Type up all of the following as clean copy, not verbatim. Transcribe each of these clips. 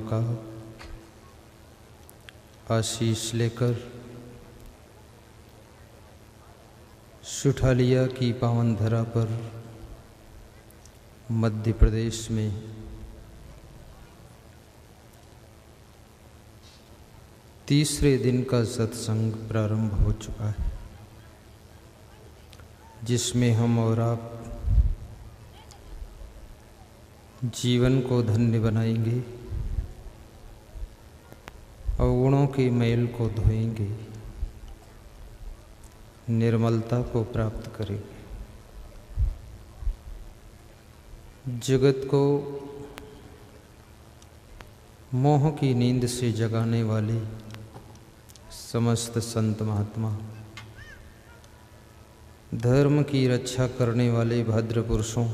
का आशीष लेकर सुठालिया की पावन धरा पर मध्य प्रदेश में तीसरे दिन का सत्संग प्रारंभ हो चुका है, जिसमें हम और आप जीवन को धन्य बनाएंगे, अवगुणों के मैल को धोएंगे, निर्मलता को प्राप्त करेंगे। जगत को मोह की नींद से जगाने वाले समस्त संत महात्मा, धर्म की रक्षा करने वाले भद्र पुरुषों,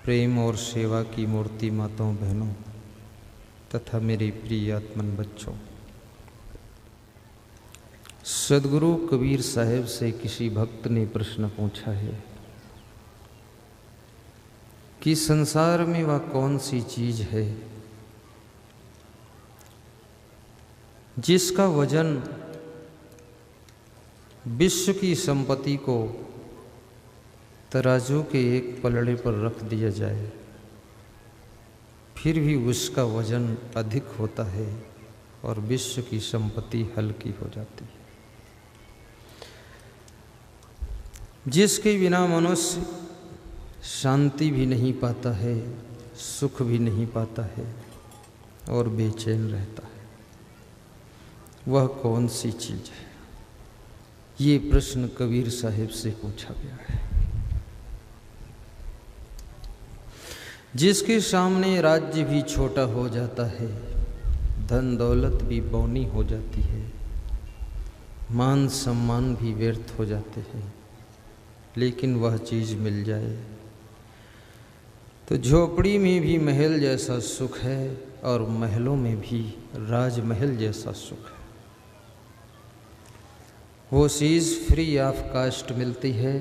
प्रेम और सेवा की मूर्ति माताओं बहनों तथा मेरे प्रिय आत्मन बच्चों, सदगुरु कबीर साहब से किसी भक्त ने प्रश्न पूछा है कि संसार में वह कौन सी चीज है जिसका वजन विश्व की संपत्ति को तराजू के एक पलड़े पर रख दिया जाए फिर भी उसका वजन अधिक होता है और विश्व की संपत्ति हल्की हो जाती है। जिसके बिना मनुष्य शांति भी नहीं पाता है, सुख भी नहीं पाता है और बेचैन रहता है, वह कौन सी चीज है? ये प्रश्न कबीर साहिब से पूछा गया है। जिसके सामने राज्य भी छोटा हो जाता है, धन दौलत भी बौनी हो जाती है, मान सम्मान भी व्यर्थ हो जाते हैं, लेकिन वह चीज मिल जाए तो झोपड़ी में भी महल जैसा सुख है और महलों में भी राजमहल जैसा सुख है। वो चीज़ फ्री ऑफ कास्ट मिलती है,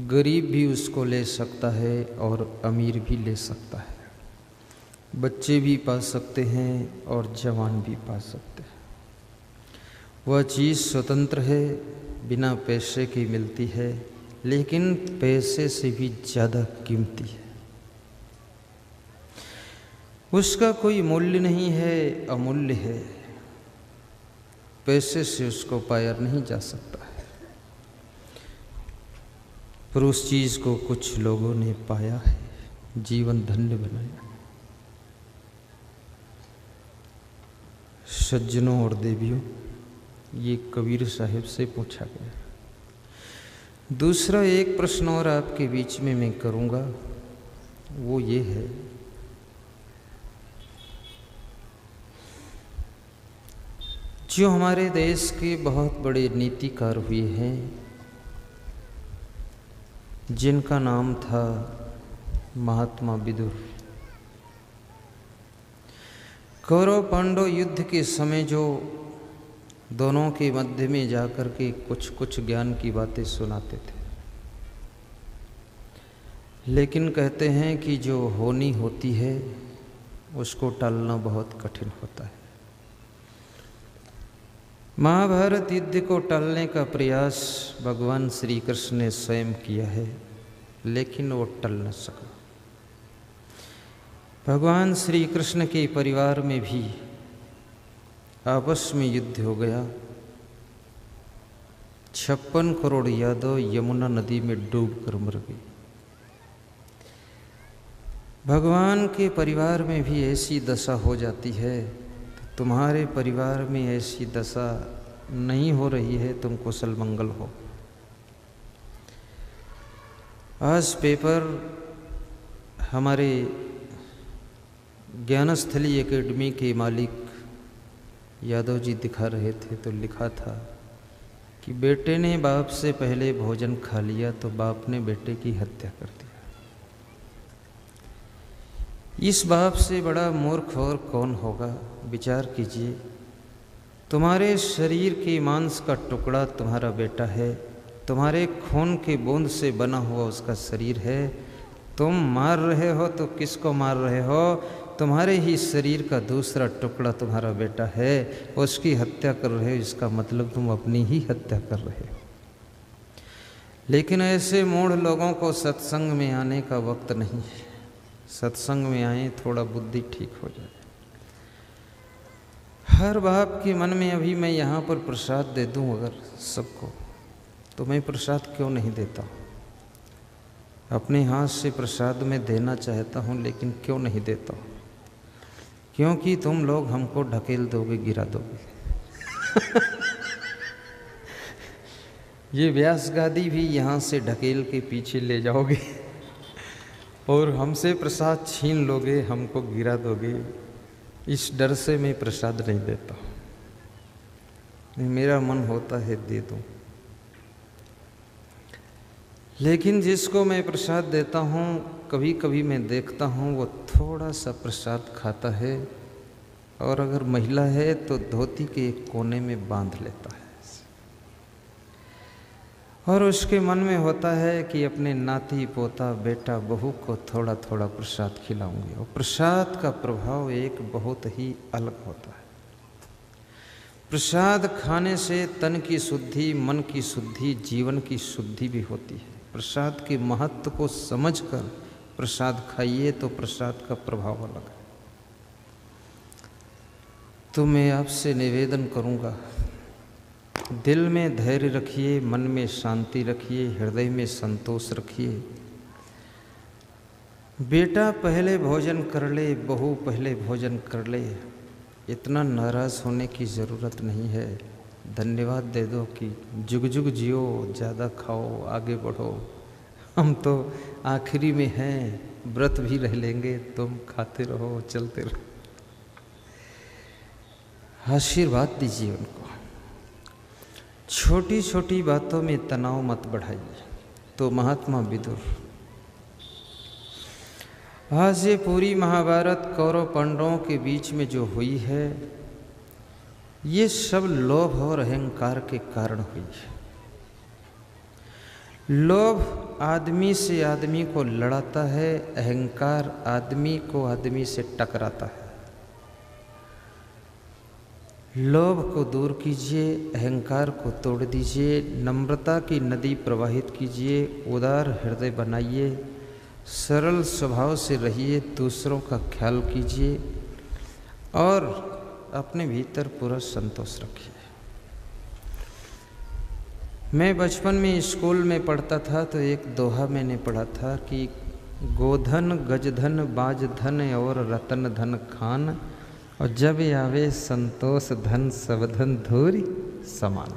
गरीब भी उसको ले सकता है और अमीर भी ले सकता है, बच्चे भी पा सकते हैं और जवान भी पा सकते हैं। वह चीज़ स्वतंत्र है, बिना पैसे की मिलती है, लेकिन पैसे से भी ज़्यादा कीमती है। उसका कोई मूल्य नहीं है, अमूल्य है, पैसे से उसको पाया नहीं जा सकता है। पर उस चीज़ को कुछ लोगों ने पाया है, जीवन धन्य बनाया। सज्जनों और देवियों, ये कबीर साहिब से पूछा गया। दूसरा एक प्रश्न और आपके बीच में मैं करूँगा, वो ये है जो हमारे देश के बहुत बड़े नीतिकार हुए हैं, जिनका नाम था महात्मा विदुर। कौरव पांडव युद्ध के समय जो दोनों के मध्य में जाकर के कुछ कुछ ज्ञान की बातें सुनाते थे, लेकिन कहते हैं कि जो होनी होती है उसको टालना बहुत कठिन होता है। महाभारत युद्ध को टालने का प्रयास भगवान श्री कृष्ण ने स्वयं किया है, लेकिन वो टल न सका। भगवान श्री कृष्ण के परिवार में भी आपस में युद्ध हो गया। 56 करोड़ यादव यमुना नदी में डूब कर मर गए। भगवान के परिवार में भी ऐसी दशा हो जाती है, तो तुम्हारे परिवार में ऐसी दशा नहीं हो रही है, तुम कुशल मंगल हो। आज पेपर हमारे ज्ञानस्थली एकेडमी के मालिक यादव जी दिखा रहे थे, तो लिखा था कि बेटे ने बाप से पहले भोजन खा लिया तो बाप ने बेटे की हत्या कर दिया। इस बाप से बड़ा मूर्ख और कौन होगा? विचार कीजिए, तुम्हारे शरीर के मांस का टुकड़ा तुम्हारा बेटा है, तुम्हारे खून के बूंद से बना हुआ उसका शरीर है, तुम मार रहे हो तो किसको मार रहे हो? तुम्हारे ही शरीर का दूसरा टुकड़ा तुम्हारा बेटा है, उसकी हत्या कर रहे हो, इसका मतलब तुम अपनी ही हत्या कर रहे हो। लेकिन ऐसे मूढ़ लोगों को सत्संग में आने का वक्त नहीं है। सत्संग में आए, थोड़ा बुद्धि ठीक हो जाए। हर बाप के मन में अभी मैं यहाँ पर प्रसाद दे दूँ अगर सबको, तो मैं प्रसाद क्यों नहीं देता? अपने हाथ से प्रसाद में देना चाहता हूँ, लेकिन क्यों नहीं देता? क्योंकि तुम लोग हमको ढकेल दोगे, गिरा दोगे। ये व्यास गादी भी यहाँ से ढकेल के पीछे ले जाओगे और हमसे प्रसाद छीन लोगे, हमको गिरा दोगे। इस डर से मैं प्रसाद नहीं देता। मेरा मन होता है दे दूं, लेकिन जिसको मैं प्रसाद देता हूँ कभी कभी मैं देखता हूँ वो थोड़ा सा प्रसाद खाता है, और अगर महिला है तो धोती के एक कोने में बांध लेता है, और उसके मन में होता है कि अपने नाती पोता बेटा बहू को थोड़ा थोड़ा प्रसाद खिलाऊंगी। और प्रसाद का प्रभाव एक बहुत ही अलग होता है। प्रसाद खाने से तन की शुद्धि, मन की शुद्धि, जीवन की शुद्धि भी होती है। प्रसाद के महत्व को समझकर प्रसाद खाइए तो प्रसाद का प्रभाव अलग है। तो मैं आपसे निवेदन करूंगा, दिल में धैर्य रखिए, मन में शांति रखिए, हृदय में संतोष रखिए। बेटा पहले भोजन कर ले, बहू पहले भोजन कर ले, इतना नाराज़ होने की ज़रूरत नहीं है। धन्यवाद दे दो कि जुग जुग जियो, ज़्यादा खाओ, आगे बढ़ो। हम तो आखिरी में हैं, व्रत भी रह लेंगे, तुम खाते रहो, चलते रहो। आशीर्वाद दीजिए उनको। छोटी छोटी बातों में तनाव मत बढ़ाइए। तो महात्मा विदुर, आज ये पूरी महाभारत कौरव पांडवों के बीच में जो हुई है, ये सब लोभ और अहंकार के कारण हुई है। लोभ आदमी से आदमी को लड़ाता है, अहंकार आदमी को आदमी से टकराता है। लोभ को दूर कीजिए, अहंकार को तोड़ दीजिए, नम्रता की नदी प्रवाहित कीजिए, उदार हृदय बनाइए, सरल स्वभाव से रहिए, दूसरों का ख्याल कीजिए और अपने भीतर पूरा संतोष रखिए। मैं बचपन में स्कूल में पढ़ता था तो एक दोहा मैंने पढ़ा था कि गोधन गजधन बाजधन और रतन धन खान, और जब आवे संतोष धन सब धन धूरी समान।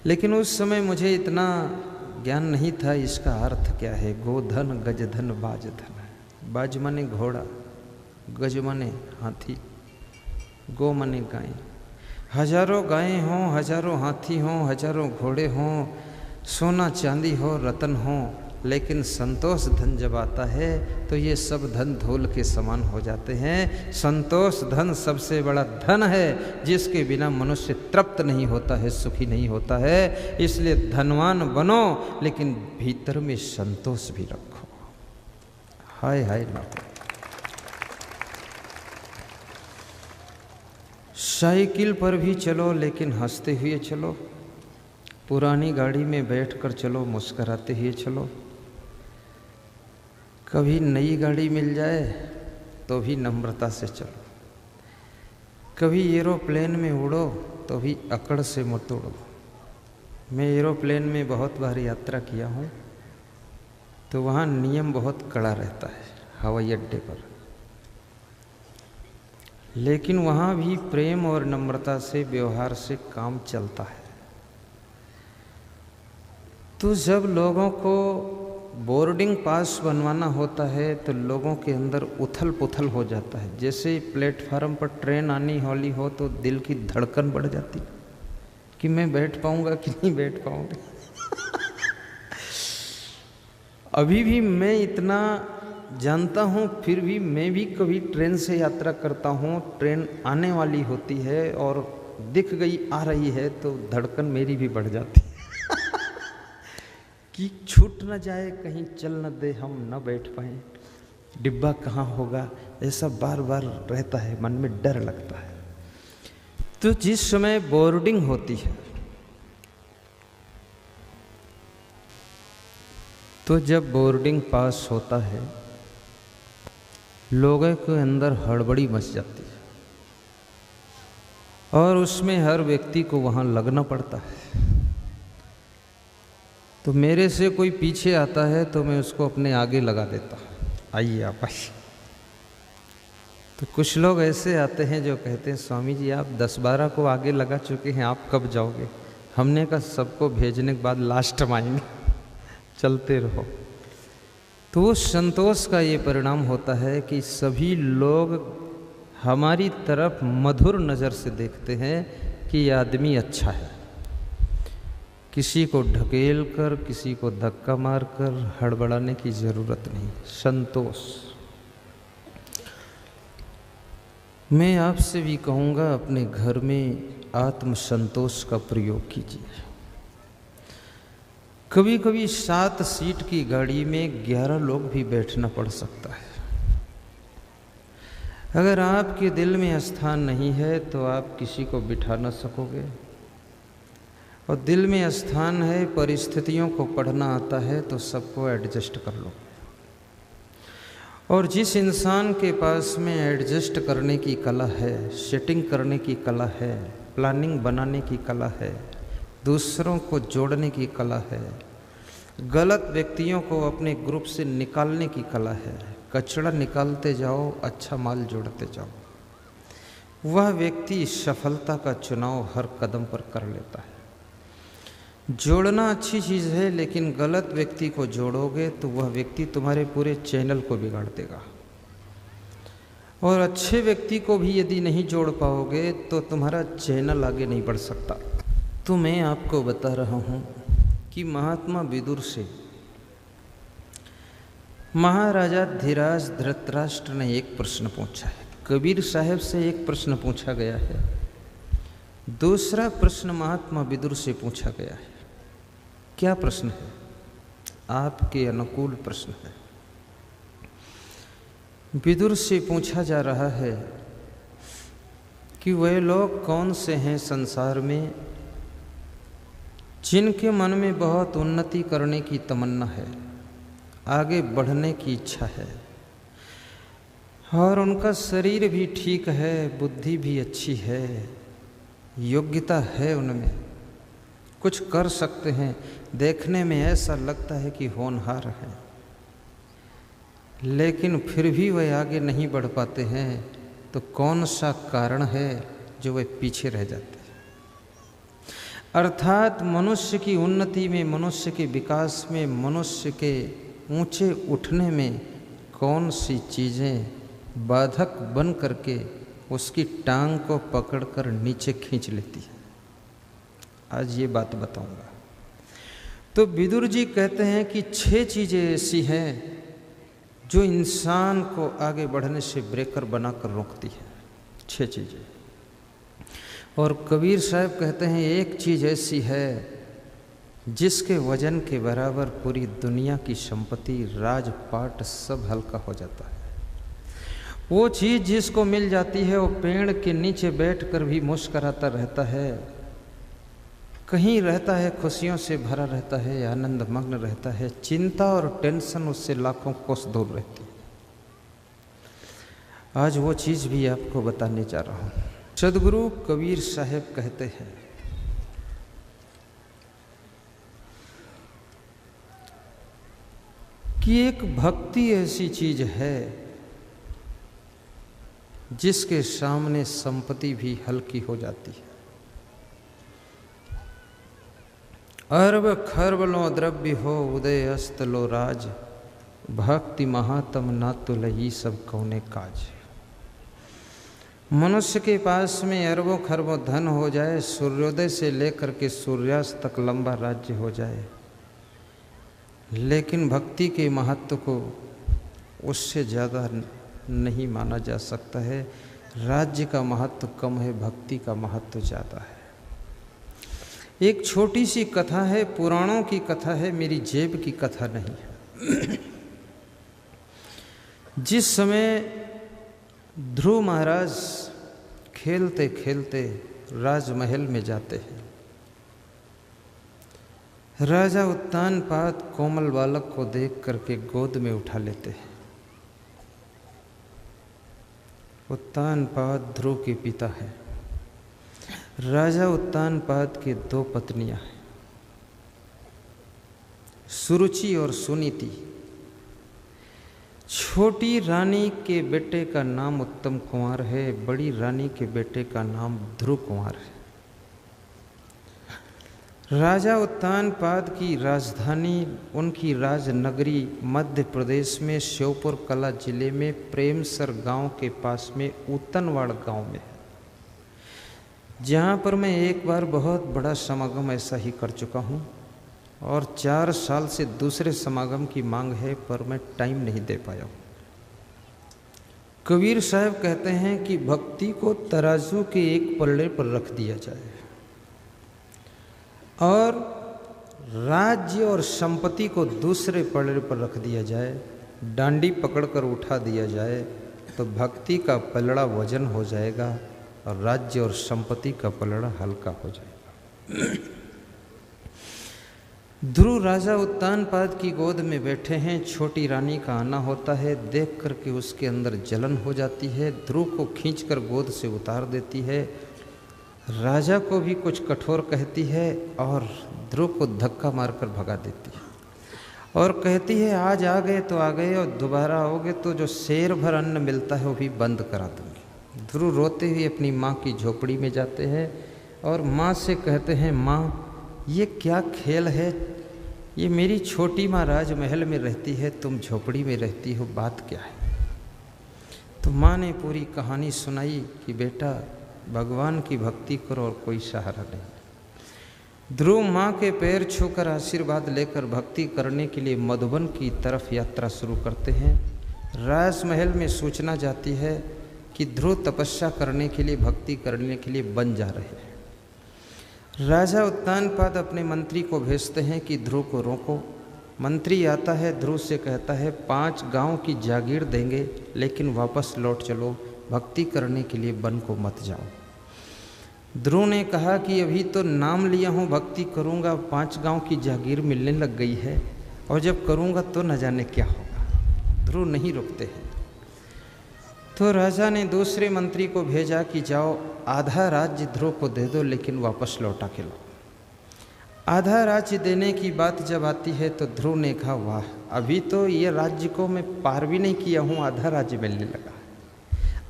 लेकिन उस समय मुझे इतना ज्ञान नहीं था इसका अर्थ क्या है। गोधन गजधन बाजधन, बाज माने घोड़ा, गज माने हाथी, गो माने गाय। हजारों गायें हों, हजारों हाथी हों, हजारों घोड़े हों, सोना चांदी हो, रतन हो, लेकिन संतोष धन जब आता है तो ये सब धन धूल के समान हो जाते हैं। संतोष धन सबसे बड़ा धन है, जिसके बिना मनुष्य तृप्त नहीं होता है, सुखी नहीं होता है। इसलिए धनवान बनो, लेकिन भीतर में संतोष भी रखो। हाय हाय ना। साइकिल पर भी चलो, लेकिन हंसते हुए चलो। पुरानी गाड़ी में बैठकर चलो, मुस्कुराते हुए चलो। कभी नई गाड़ी मिल जाए तो भी नम्रता से चलो। कभी एरोप्लेन में उड़ो तो भी अकड़ से मत उड़ो। मैं एरोप्लेन में बहुत बार यात्रा किया हूँ, तो वहाँ नियम बहुत कड़ा रहता है हवाई अड्डे पर, लेकिन वहाँ भी प्रेम और नम्रता से, व्यवहार से काम चलता है। तो जब लोगों को बोर्डिंग पास बनवाना होता है तो लोगों के अंदर उथल पुथल हो जाता है। जैसे प्लेटफार्म पर ट्रेन आनी वाली हो तो दिल की धड़कन बढ़ जाती कि मैं बैठ पाऊंगा कि नहीं बैठ पाऊंगा। अभी भी मैं इतना जानता हूँ, फिर भी मैं भी कभी ट्रेन से यात्रा करता हूँ, ट्रेन आने वाली होती है और दिख गई आ रही है तो धड़कन मेरी भी बढ़ जाती है कि छूट न जाए, कहीं चल न दे, हम न बैठ पाएँ। डिब्बा कहाँ होगा, ऐसा बार बार रहता है, मन में डर लगता है। तो जिस समय बोर्डिंग होती है, तो जब बोर्डिंग पास होता है, लोगों के अंदर हड़बड़ी मच जाती है और उसमें हर व्यक्ति को वहाँ लगना पड़ता है। तो मेरे से कोई पीछे आता है तो मैं उसको अपने आगे लगा देता हूँ, आइए आप आइए। तो कुछ लोग ऐसे आते हैं जो कहते हैं स्वामी जी आप 10-12 को आगे लगा चुके हैं, आप कब जाओगे? हमने कहा सबको भेजने के बाद लास्ट में आएंगे, चलते रहो। तो उस संतोष का ये परिणाम होता है कि सभी लोग हमारी तरफ मधुर नज़र से देखते हैं कि ये आदमी अच्छा है। किसी को ढकेल कर, किसी को धक्का मार कर हड़बड़ाने की ज़रूरत नहीं। संतोष। मैं आपसे भी कहूँगा अपने घर में आत्मसंतोष का प्रयोग कीजिए। कभी कभी 7 सीट की गाड़ी में 11 लोग भी बैठना पड़ सकता है। अगर आपके दिल में स्थान नहीं है तो आप किसी को बिठा न सकोगे, और दिल में स्थान है, परिस्थितियों को पढ़ना आता है तो सबको एडजस्ट कर लो। और जिस इंसान के पास में एडजस्ट करने की कला है, सेटिंग करने की कला है, प्लानिंग बनाने की कला है, दूसरों को जोड़ने की कला है, गलत व्यक्तियों को अपने ग्रुप से निकालने की कला है, कचरा निकालते जाओ, अच्छा माल जोड़ते जाओ, वह व्यक्ति सफलता का चुनाव हर कदम पर कर लेता है। जोड़ना अच्छी चीज़ है, लेकिन गलत व्यक्ति को जोड़ोगे तो वह व्यक्ति तुम्हारे पूरे चैनल को बिगाड़ देगा। और अच्छे व्यक्ति को भी यदि नहीं जोड़ पाओगे तो तुम्हारा चैनल आगे नहीं बढ़ सकता। तो मैं आपको बता रहा हूँ कि महात्मा विदुर से महाराजा धीराज धृतराष्ट्र ने एक प्रश्न पूछा है, कबीर साहब से एक प्रश्न पूछा गया है, दूसरा प्रश्न महात्मा विदुर से पूछा गया है। क्या प्रश्न है? आपके अनुकूल प्रश्न है। विदुर से पूछा जा रहा है कि वे लोग कौन से हैं संसार में जिनके मन में बहुत उन्नति करने की तमन्ना है, आगे बढ़ने की इच्छा है, और उनका शरीर भी ठीक है, बुद्धि भी अच्छी है, योग्यता है, उनमें कुछ कर सकते हैं, देखने में ऐसा लगता है कि होनहार है, लेकिन फिर भी वे आगे नहीं बढ़ पाते हैं। तो कौन सा कारण है जो वे पीछे रह जाते हैं? अर्थात मनुष्य की उन्नति में, मनुष्य के विकास में, मनुष्य के ऊंचे उठने में कौन सी चीज़ें बाधक बन करके उसकी टांग को पकड़कर नीचे खींच लेती है, आज ये बात बताऊंगा। तो विदुर जी कहते हैं कि 6 चीज़ें ऐसी हैं जो इंसान को आगे बढ़ने से ब्रेकर बनाकर रोकती है। 6 चीज़ें। और कबीर साहब कहते हैं एक चीज़ ऐसी है जिसके वजन के बराबर पूरी दुनिया की संपत्ति, राजपाट सब हल्का हो जाता है। वो चीज़ जिसको मिल जाती है वो पेड़ के नीचे बैठकर भी मुस्कराता रहता है, कहीं रहता है, खुशियों से भरा रहता है, आनंद मग्न रहता है, चिंता और टेंशन उससे लाखों कोस दूर रहती है। आज वो चीज़ भी आपको बताने जा रहा हूँ। सदगुरु कबीर साहब कहते हैं कि एक भक्ति ऐसी चीज है जिसके सामने संपत्ति भी हल्की हो जाती है। अरब खरब लो द्रव्य हो, उदय अस्त लो राज, भक्ति महात्म ना तो लही सब कौने काज। मनुष्य के पास में अरबों खरबों धन हो जाए, सूर्योदय से लेकर के सूर्यास्त तक लंबा राज्य हो जाए, लेकिन भक्ति के महत्व को उससे ज़्यादा नहीं माना जा सकता है। राज्य का महत्व कम है, भक्ति का महत्व ज़्यादा है। एक छोटी सी कथा है, पुराणों की कथा है, मेरी जेब की कथा नहीं है। जिस समय ध्रुव महाराज खेलते खेलते राजमहल में जाते हैं, राजा उत्तानपाद कोमल बालक को देख करके गोद में उठा लेते हैं। उत्तानपाद ध्रुव के पिता है। राजा उत्तानपाद के 2 पत्नियां हैं, सुरुचि और सुनीति। छोटी रानी के बेटे का नाम उत्तम कुंवर है, बड़ी रानी के बेटे का नाम ध्रुव कुंवर है। राजा उत्तानपाद की राजधानी, उनकी राजनगरी मध्य प्रदेश में श्योपुर कला जिले में प्रेमसर गांव के पास में उतनवाड़ गांव में है, जहां पर मैं एक बार बहुत बड़ा समागम ऐसा ही कर चुका हूं और 4 साल से दूसरे समागम की मांग है, पर मैं टाइम नहीं दे पाया हूँ। कबीर साहब कहते हैं कि भक्ति को तराजू के एक पल्ले पर रख दिया जाए और राज्य और संपत्ति को दूसरे पल्ले पर रख दिया जाए, डांडी पकड़कर उठा दिया जाए तो भक्ति का पलड़ा वजन हो जाएगा और राज्य और संपत्ति का पलड़ा हल्का हो जाएगा। ध्रुव राजा उत्तानपाद की गोद में बैठे हैं। छोटी रानी का आना होता है, देख करके उसके अंदर जलन हो जाती है, ध्रुव को खींचकर गोद से उतार देती है। राजा को भी कुछ कठोर कहती है और ध्रुव को धक्का मारकर भगा देती है और कहती है, आज आ गए तो आ गए और दोबारा आओगे तो जो शेर भर अन्न मिलता है वो भी बंद करा दूंगी। ध्रुव रोते हुए अपनी माँ की झोपड़ी में जाते हैं और माँ से कहते हैं, माँ ये क्या खेल है, ये मेरी छोटी माँ राजमहल में रहती है, तुम झोपड़ी में रहती हो, बात क्या है। तो माँ ने पूरी कहानी सुनाई कि बेटा भगवान की भक्ति करो और कोई सहारा नहीं। ध्रुव माँ के पैर छूकर आशीर्वाद लेकर भक्ति करने के लिए मधुबन की तरफ यात्रा शुरू करते हैं। राजमहल में सूचना जाती है कि ध्रुव तपस्या करने के लिए, भक्ति करने के लिए बन जा रहे हैं। राजा उत्तानपाद अपने मंत्री को भेजते हैं कि ध्रुव को रोको। मंत्री आता है, ध्रुव से कहता है 5 गांव की जागीर देंगे लेकिन वापस लौट चलो, भक्ति करने के लिए वन को मत जाओ। ध्रुव ने कहा कि अभी तो नाम लिया हूँ, भक्ति करूँगा, 5 गांव की जागीर मिलने लग गई है और जब करूँगा तो न जाने क्या होगा। ध्रुव नहीं रुकते हैं। तो राजा ने दूसरे मंत्री को भेजा कि जाओ आधा राज्य ध्रुव को दे दो लेकिन वापस लौटा के लो। आधा राज्य देने की बात जब आती है तो ध्रुव ने कहा, वाह, अभी तो ये राज्य को मैं पार भी नहीं किया हूँ, आधा राज्य मिलने लगा,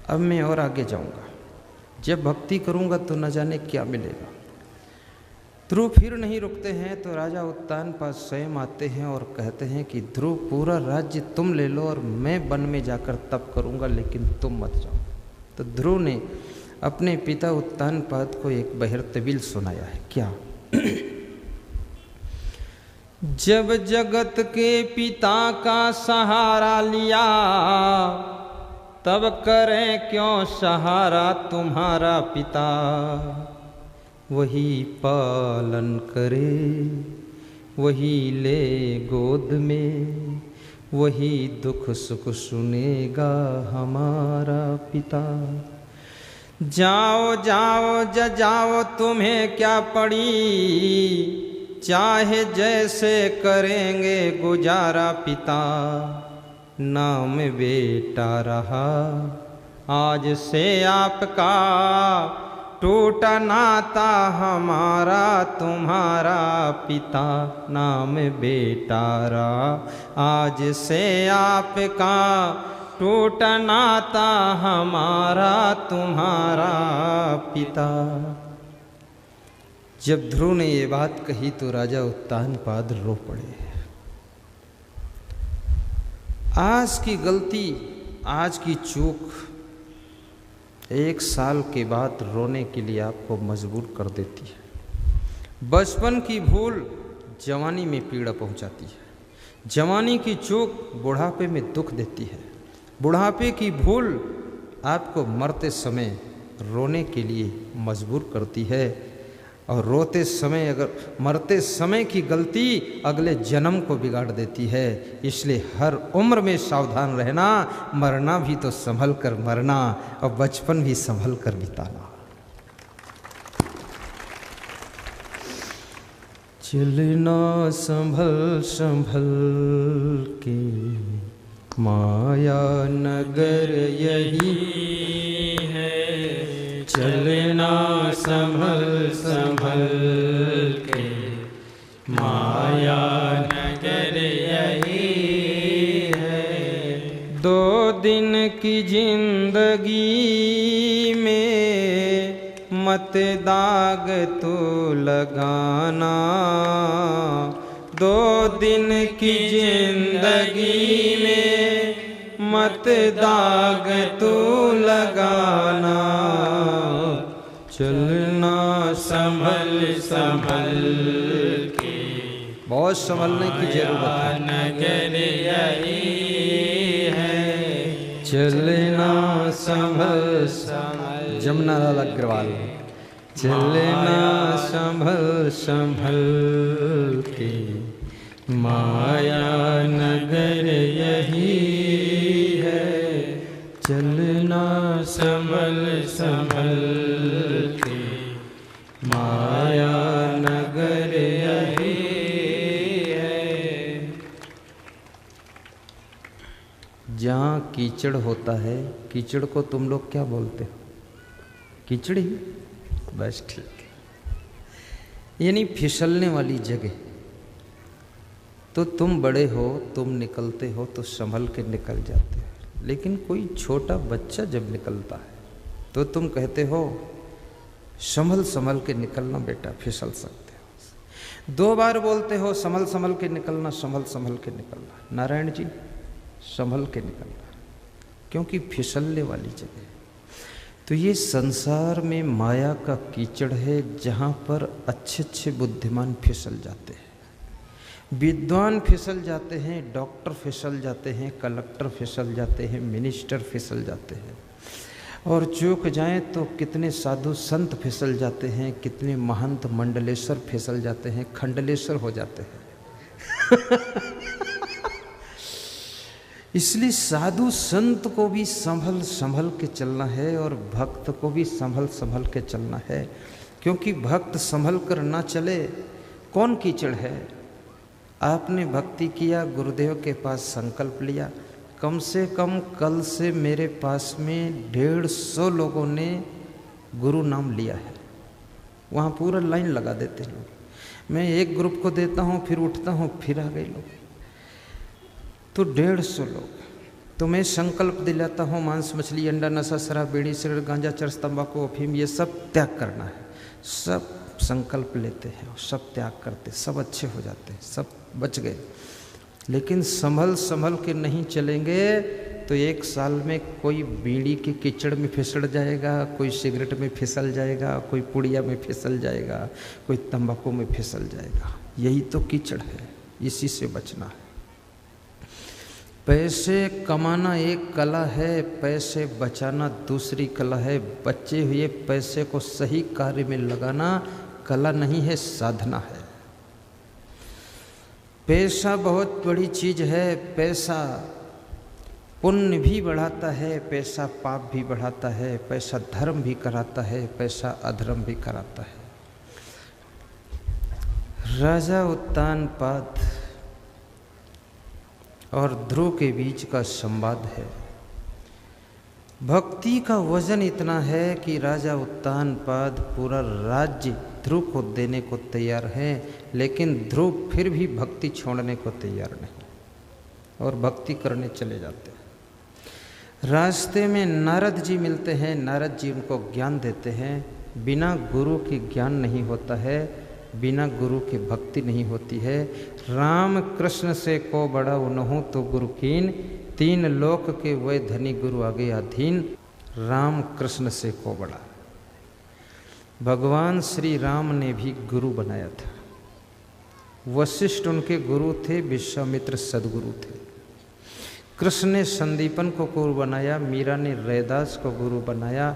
अब मैं और आगे जाऊँगा, जब भक्ति करूँगा तो न जाने क्या मिलेगा। ध्रुव फिर नहीं रुकते हैं तो राजा उत्तानपाद स्वयं आते हैं और कहते हैं कि ध्रुव पूरा राज्य तुम ले लो और मैं वन में जाकर तप करूँगा लेकिन तुम मत जाओ। तो ध्रुव ने अपने पिता उत्तानपाद को एक बहरतबिल सुनाया है। क्या? जब जगत के पिता का सहारा लिया तब करें क्यों सहारा तुम्हारा पिता, वही पालन करे वही ले गोद में, वही दुख सुख सुनेगा हमारा पिता। जाओ जाओ जाओ तुम्हें क्या पड़ी, चाहे जैसे करेंगे गुजारा पिता, नाम बेटा रहा आज से आपका, टूटा नाता हमारा तुम्हारा पिता, नाम बेटा रहा आज से आपका, टूटा नाता हमारा तुम्हारा पिता। जब ध्रुव ने ये बात कही तो राजा उत्तानपाद रो पड़े। आज की गलती, आज की चूक 1 साल के बाद रोने के लिए आपको मजबूर कर देती है। बचपन की भूल जवानी में पीड़ा पहुंचाती है, जवानी की चूक बुढ़ापे में दुख देती है, बुढ़ापे की भूल आपको मरते समय रोने के लिए मजबूर करती है। और रोते समय, अगर मरते समय की गलती अगले जन्म को बिगाड़ देती है। इसलिए हर उम्र में सावधान रहना, मरना भी तो संभल कर मरना और बचपन भी संभल कर बिताना। चलना संभल संभल के, माया नगर यही है। चलना संभल संभल के, माया नगर यही है। 2 दिन की जिंदगी में मत दाग तो लगाना। 2 दिन की जिंदगी में मत दाग तो लगाना। चलना संभल संभल के, बहुत संभलने की जरूरत है। नगर यही है। चलना संभल संभल, जमुना लाल अग्रवाल। चलना संभल संभल के, माया नगर यही है। चलना संभल संभल के, माया नगर यही है। जहाँ कीचड़ होता है, कीचड़ को तुम लोग क्या बोलते हो? कीचड़ ही, बस ठीक है। यानी फिसलने वाली जगह। तो तुम बड़े हो, तुम निकलते हो तो संभल के निकल जाते हो। लेकिन कोई छोटा बच्चा जब निकलता है तो तुम कहते हो संभल संभल के निकलना बेटा, फिसल सकते हो। 2 बार बोलते हो संभल संभल के निकलना, संभल संभल के निकलना। नारायण जी, संभल के निकलना, क्योंकि फिसलने वाली जगह। तो ये संसार में माया का कीचड़ है, जहाँ पर अच्छे अच्छे बुद्धिमान फिसल जाते हैं, विद्वान फिसल जाते हैं, डॉक्टर फिसल जाते हैं, कलेक्टर फिसल जाते हैं, मिनिस्टर फिसल जाते हैं। और चूक जाएं तो कितने साधु संत फिसल जाते हैं, कितने महंत मंडलेश्वर फिसल जाते हैं, खंडलेश्वर हो जाते हैं। इसलिए साधु संत को भी संभल संभल के चलना है और भक्त को भी संभल संभल के चलना है। क्योंकि भक्त संभल कर ना चले, कौन कीचड़ है? आपने भक्ति किया, गुरुदेव के पास संकल्प लिया, कम से कम कल से मेरे पास में 150 लोगों ने गुरु नाम लिया है। वहाँ पूरा लाइन लगा देते लोग। मैं एक ग्रुप को देता हूँ, फिर उठता हूँ, फिर आ गए लोग, तो 150 लोग। तो मैं संकल्प दिलाता हूँ, मांस मछली अंडा नशा शराब बीड़ी सिगरेट गांजा चरस तंबाकू अफीम ये सब त्याग करना है। सब संकल्प लेते हैं, सब त्याग करते, सब अच्छे हो जाते हैं, सब बच गए। लेकिन संभल संभल के नहीं चलेंगे तो 1 साल में कोई बीड़ी के कीचड़ में फिसल जाएगा, कोई सिगरेट में फिसल जाएगा, कोई पुड़िया में फिसल जाएगा, कोई तंबाकू में फिसल जाएगा। यही तो कीचड़ है, इसी से बचना है। पैसे कमाना एक कला है, पैसे बचाना दूसरी कला है। बचे हुए पैसे को सही कार्य में लगाना कला नहीं है, साधना है। पैसा बहुत बड़ी चीज है। पैसा पुण्य भी बढ़ाता है, पैसा पाप भी बढ़ाता है, पैसा धर्म भी कराता है, पैसा अधर्म भी कराता है। राजा उत्तानपाद और ध्रुव के बीच का संवाद है। भक्ति का वजन इतना है कि राजा उत्तानपाद पूरा राज्य ध्रुव को देने को तैयार है, लेकिन ध्रुव फिर भी भक्ति छोड़ने को तैयार नहीं और भक्ति करने चले जाते हैं। रास्ते में नारद जी मिलते हैं, नारद जी उनको ज्ञान देते हैं। बिना गुरु के ज्ञान नहीं होता है, बिना गुरु की भक्ति नहीं होती है। राम कृष्ण से को बड़ा उनहु तो गुरु कीन, 3 लोक के वह धनी गुरु आगे अधीन। राम कृष्ण से को बड़ा। भगवान श्री राम ने भी गुरु बनाया था। वशिष्ठ उनके गुरु थे, विश्वामित्र सदगुरु थे। कृष्ण ने संदीपन को गुरु बनाया, मीरा ने रैदास को गुरु बनाया,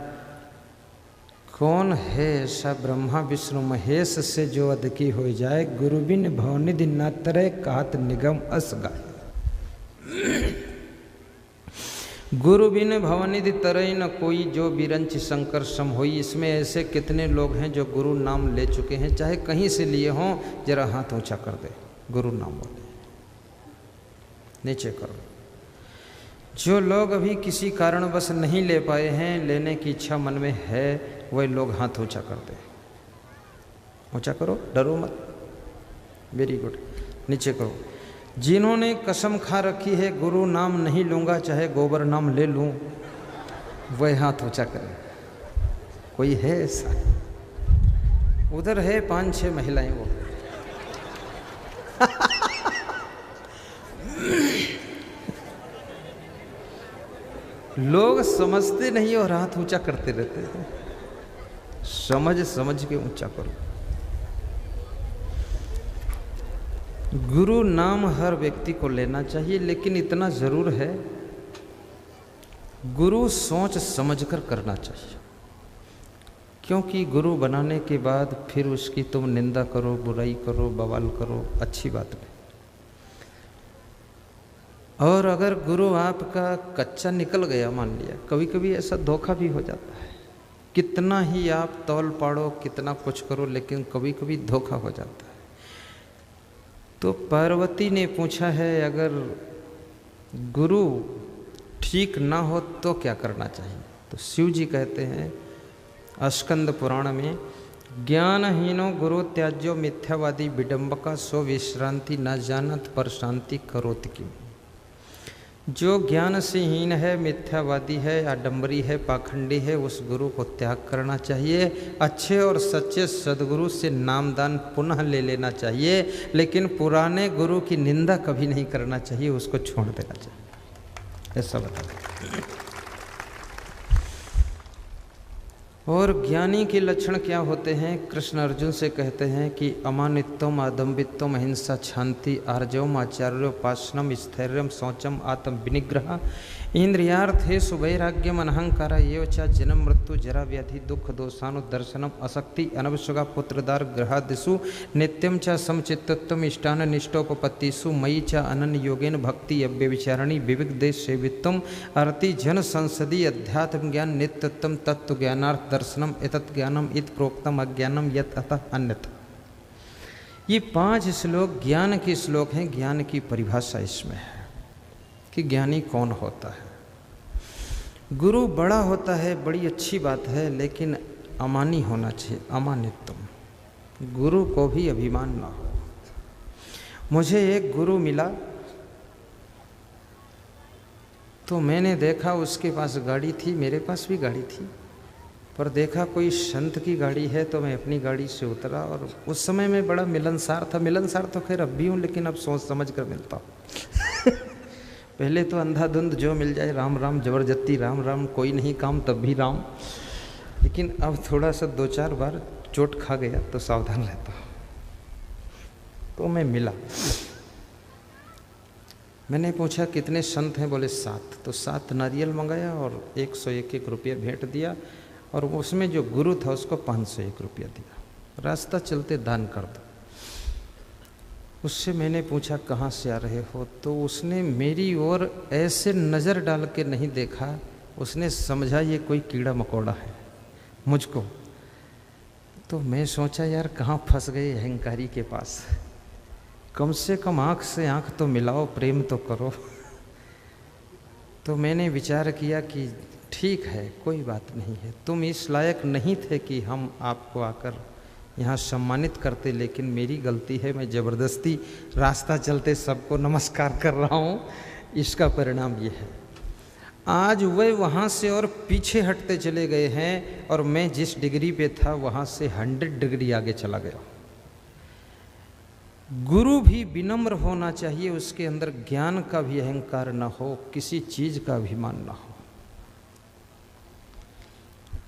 कौन है ऐसा ब्रह्मा विष्णु महेश से जो अदकी हो जाए, गुरु बिन भवनिधि न तरे कहत निगम अस गाय। गुरु बिन भवनिधि तरई न कोई, जो बिरंच शंकर सम होई। इसमें ऐसे कितने लोग हैं जो गुरु नाम ले चुके हैं, चाहे कहीं से लिए हों, जरा हाथ ऊंचा कर दे, गुरु नाम बोले, नीचे करो। जो लोग अभी किसी कारणवश नहीं ले पाए हैं, लेने की इच्छा मन में है, वह लोग हाथ ऊंचा कर दे, ऊंचा करो, डरो मत। वेरी गुड, नीचे करो। जिन्होंने कसम खा रखी है गुरु नाम नहीं लूँगा, चाहे गोबर नाम ले लूँ, वह हाथ ऊंचा करें। कोई है ऐसा? उधर है 5-6 महिलाएं वो। लोग समझते नहीं और हाथ ऊंचा करते रहते हैं। समझ समझ के ऊंचा करो। गुरु नाम हर व्यक्ति को लेना चाहिए, लेकिन इतना जरूर है, गुरु सोच समझकर करना चाहिए। क्योंकि गुरु बनाने के बाद फिर उसकी तुम निंदा करो, बुराई करो, बवाल करो, अच्छी बात नहीं। और अगर गुरु आपका कच्चा निकल गया, मान लिया, कभी कभी ऐसा धोखा भी हो जाता है। कितना ही आप तौल पाड़ो, कितना कुछ करो, लेकिन कभी कभी धोखा हो जाता है। तो पार्वती ने पूछा है, अगर गुरु ठीक ना हो तो क्या करना चाहिए? तो शिव जी कहते हैं स्कंद पुराण में, ज्ञानहीनो गुरु त्याज्यो मिथ्यावादी विडंबका सो विश्रांति न जानत पर शांति करोति किम। जो ज्ञान से हीन है, मिथ्यावादी है, आडंबरी है, पाखंडी है, उस गुरु को त्याग करना चाहिए। अच्छे और सच्चे सदगुरु से नामदान पुनः ले लेना चाहिए, लेकिन पुराने गुरु की निंदा कभी नहीं करना चाहिए, उसको छोड़ देना चाहिए। ऐसा बता। और ज्ञानी के लक्षण क्या होते हैं? कृष्ण अर्जुन से कहते हैं कि अमानित्वम, आदम्बित्वम, अहिंसा, शांति, आर्जवम, आचार्योपासनम, स्थैर्यम, शौचम, आत्म विनिग्रह, इंद्रियार्थेषु वैराग्यम, अनहंकार, एव च जन्म मृत्यु जरा व्याधि दुख दोषानुदर्शनम, असक्ति, अनवशगा, पुत्रदार, ग्रहादिषु नित्यम च समचित्तत्वम, इष्टान निष्ठोपपत्तिषु मयि च अनन्य योगेन भक्ति अव्यभिचारिणी, विविक देश सेवित्वम, अरति जन संसदीय, अध्यात्म ज्ञान, नित्यत्वम, तत्व ज्ञानार्थ दर्शनम, एतत् ज्ञानम इत प्रोक्तम, अज्ञानम यत् अतः अन्यथा। ये 5 श्लोक ज्ञान के श्लोक हैं। ज्ञान की परिभाषा इसमें है कि ज्ञानी कौन होता है। गुरु बड़ा होता है, बड़ी अच्छी बात है, लेकिन अमानी होना चाहिए, अमानित्वम। गुरु को भी अभिमान ना हो। मुझे एक गुरु मिला तो मैंने देखा उसके पास गाड़ी थी, मेरे पास भी गाड़ी थी, पर देखा कोई संत की गाड़ी है तो मैं अपनी गाड़ी से उतरा। और उस समय में बड़ा मिलनसार था। मिलनसार तो खैर अब भी हूँ, लेकिन अब सोच समझ कर मिलता हूँ। पहले तो अंधाधुंध जो मिल जाए राम राम, जबरदस्ती राम राम, कोई नहीं काम तब भी राम। लेकिन अब थोड़ा सा 2-4 बार चोट खा गया तो सावधान रहता हूँ। तो मैं मिला, मैंने पूछा कितने संत हैं? बोले 7। तो 7 नारियल मंगाया और 101 रुपया भेंट दिया, और उसमें जो गुरु था उसको 501 रुपया दिया। रास्ता चलते दान कर दो। उससे मैंने पूछा कहाँ से आ रहे हो? तो उसने मेरी ओर ऐसे नज़र डाल के नहीं देखा, उसने समझा ये कोई कीड़ा मकोड़ा है मुझको। तो मैं सोचा यार कहाँ फंस गए अहंकारी के पास। कम से कम आँख से आँख तो मिलाओ, प्रेम तो करो। तो मैंने विचार किया कि ठीक है, कोई बात नहीं है, तुम इस लायक नहीं थे कि हम आपको आकर यहाँ सम्मानित करते, लेकिन मेरी गलती है, मैं ज़बरदस्ती रास्ता चलते सबको नमस्कार कर रहा हूँ। इसका परिणाम ये है, आज वे वहाँ से और पीछे हटते चले गए हैं, और मैं जिस डिग्री पे था वहाँ से 100 डिग्री आगे चला गया। गुरु भी विनम्र होना चाहिए, उसके अंदर ज्ञान का भी अहंकार न हो, किसी चीज़ का अभिमान न हो।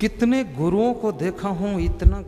कितने गुरुओं को देखा हूँ इतना